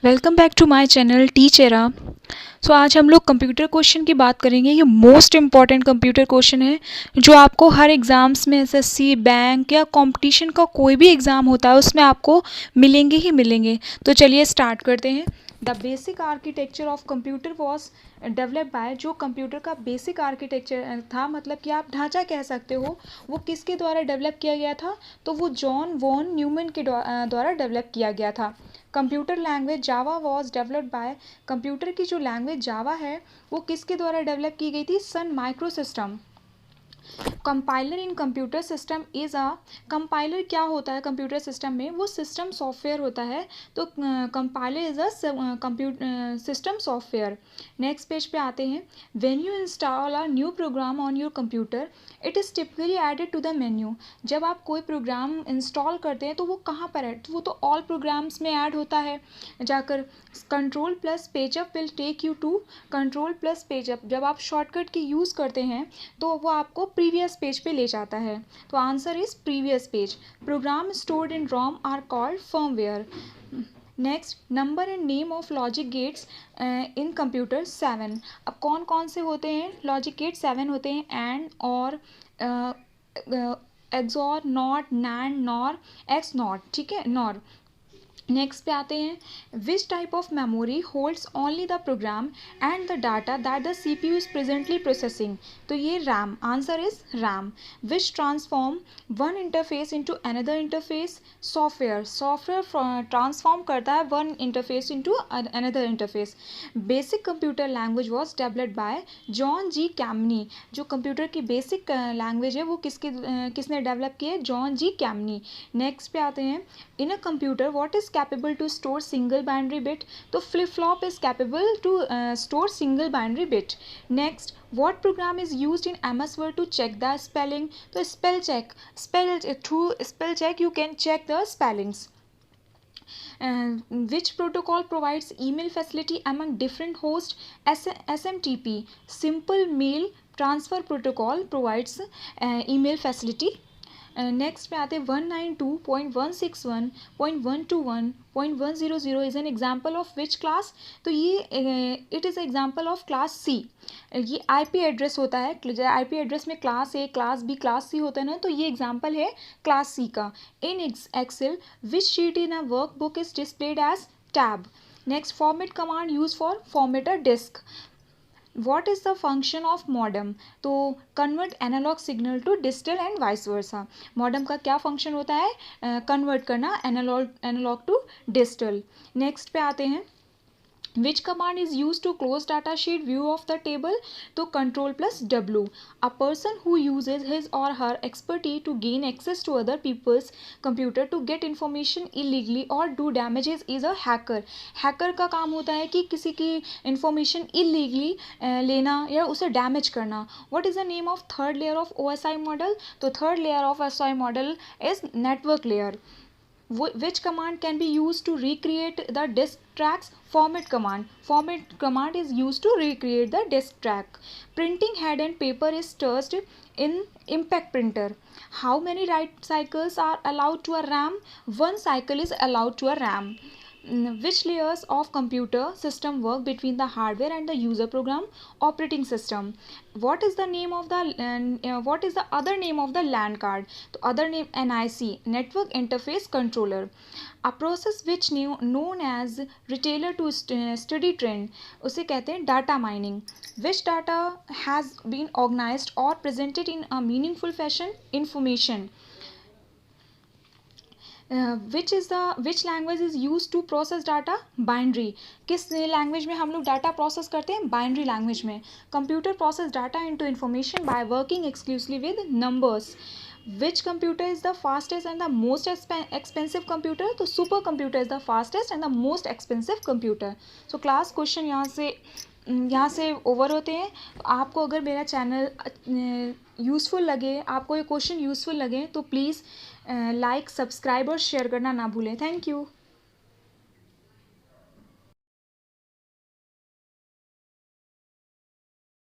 Welcome back to my channel टीचेरा। So आज हम लोग कंप्यूटर क्वेश्चन की बात करेंगे। ये मोस्ट इम्पॉर्टेंट कंप्यूटर क्वेश्चन है जो आपको हर एग्ज़ाम्स में एसएससी बैंक या कंपटीशन का कोई भी एग्ज़ाम होता है उसमें आपको मिलेंगे ही मिलेंगे। तो चलिए स्टार्ट करते हैं। The basic architecture of computer was develop by, जो कंप्यूटर का बेसिक आर्किटेक्चर था, मतलब कि आप ढांचा कह सकते हो, वो किसके द्वारा डेवलप किया गया था? तो वो जॉन वॉन न्यूमैन के द्वारा डेवलप किया गया था। Computer language Java was developed bye, computer की जो लैंग्वेज जावा है वो किसके द्वारा डेवलप की गई थी? Sun micro system. Compiler in computer system is a, compiler क्या होता है कंप्यूटर सिस्टम में? वो सिस्टम सॉफ्टवेयर होता है। तो compiler is a computer system software. Next page पे आते हैं। When you install a new program on your computer it is typically added to the menu. जब आप कोई प्रोग्राम इंस्टॉल करते हैं तो वो कहाँ पर है? तो वो तो ऑल प्रोग्राम्स में ऐड होता है जाकर। Control plus page up will take you to, control plus page up जब आप शॉर्टकट की यूज़ करते हैं तो वो आपको प्रीवियस पेज पे ले जाता है। तो answer is previous page. Program stored in ROM are called firmware. Next, number and name of logic gates in computer 7। अब कौन कौन से होते हैं लॉजिक गेट? 7 होते हैं। एंड, और, XOR, not, NAND, NOR, X not, ठीक है, नॉर। नेक्स्ट पे आते हैं। Which type of memory holds only the program and the data that the CPU is presently processing? तो ये RAM, answer is RAM. Which transform one interface into another interface? Software, software transform करता है one interface into another interface. Basic computer language was developed by John G Kemeny. जो computer की basic language है वो किसने develop की है? John G कैमनी। Next पे आते हैं। In a computer what is capable to store single binary bit? तो flip flop is capable to store single binary bit. Next, what program is used in MS Word to check the spelling? तो spell check, through spell check you can check the spellings. Which protocol provides email facility among different hosts? SMTP, Simple Mail Transfer Protocol provides email facility. Next पे आते हैं 192.161.121.100 is an example of which class? तो ये it is example of class C. ये IP address होता है। IP address में class A, class B, class C होता है ना, तो ये एग्जाम्पल है क्लास सी का। In Excel which sheet in a work book is displayed as tab? Next, format command use for format a disk. What is the function of modem? तो convert analog signal to digital and vice versa. Modem का क्या function होता है? Convert करना analogue to digital. Next पे आते हैं। Which command is used to close data sheet view of the table? तो control plus W. A person who uses his or her expertise to gain access to other people's computer to get information illegally or do damages is a hacker. Hacker का काम होता है कि किसी की information illegally लेना या उसे damage करना. What is the name of third layer of OSI model? तो third layer of OSI model is network layer. Which command can be used to recreate the disk tracks? Format command. Format command is used to recreate the disk track. Printing head and paper is touched in impact printer. How many write cycles are allowed to a RAM? One cycle is allowed to a RAM. Which layers of computer system work between the hardware and the user program? Operating system. What is the name of the what is the other name of the LAN card? तो other name NIC, network interface controller. A process which known as retailer to study trend, उसे कहते हैं data mining. Which data has been organized or presented in a meaningful fashion? Information. Which language is used to process data? Binary. किस language में हम लोग data process करते हैं? Binary language में. Computer process data into information by working exclusively with numbers. Which computer is the fastest and the most expensive computer? तो super computer is the fastest and the most expensive computer. So class question यहाँ से over होते हैं. आपको अगर मेरा channel useful लगे, आपको ये क्वेश्चन यूज़फुल लगे, तो प्लीज़ लाइक, सब्सक्राइब और शेयर करना ना भूलें. Thank you.